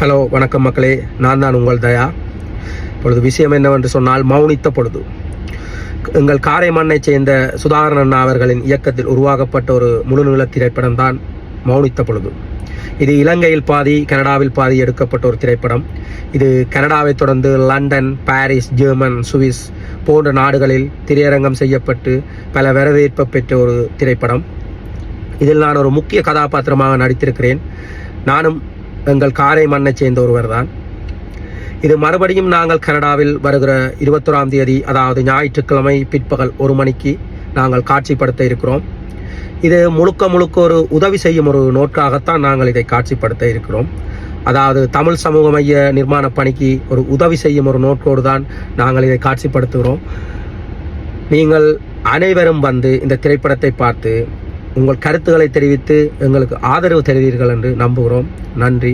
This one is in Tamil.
ஹலோ, வணக்கம் மக்களே. நான் தான் உங்கள் தயா. இப்பொழுது விஷயம் என்னவென்று சொன்னால், மௌனித்த பொழுது. எங்கள் காரைமண்ணைச் சேர்ந்த சுதாகரன் அண்ணா அவர்களின் இயக்கத்தில் உருவாக்கப்பட்ட ஒரு முழுநீள திரைப்படம் தான் மௌனித்த பொழுது. இது இலங்கையில் பாதி, கனடாவில் பாதி எடுக்கப்பட்ட ஒரு திரைப்படம். இது கனடாவை தொடர்ந்து லண்டன், பாரிஸ், ஜெர்மன், சுவிஸ் போன்ற நாடுகளில் திரையரங்கம் செய்யப்பட்டு பல வரவேற்பை பெற்ற ஒரு திரைப்படம். இதில் நான் ஒரு முக்கிய கதாபாத்திரமாக நடித்திருக்கிறேன். நானும் எங்கள் காரை மண்ணை சேர்ந்த ஒருவர் தான். இது மறுபடியும் நாங்கள் கனடாவில் வருகிற 21ஆம் தேதி, அதாவது ஞாயிற்றுக்கிழமை பிற்பகல் 1 மணிக்கு நாங்கள் காட்சிப்படுத்த இருக்கிறோம். இது முழுக்க ஒரு உதவி செய்யும் ஒரு நோக்காகத்தான் நாங்கள் இதை காட்சிப்படுத்த இருக்கிறோம். அதாவது தமிழ் சமூக மைய நிர்மாண பணிக்கு ஒரு உதவி செய்யும் ஒரு நோக்கோடு தான் நாங்கள் இதை காட்சிப்படுத்துகிறோம். நீங்கள் அனைவரும் வந்து இந்த திரைப்படத்தை பார்த்து உங்கள் கருத்துக்களை தெரிவித்து எங்களுக்கு ஆதரவு தருவீர்கள் என்று நம்புகிறோம். நன்றி.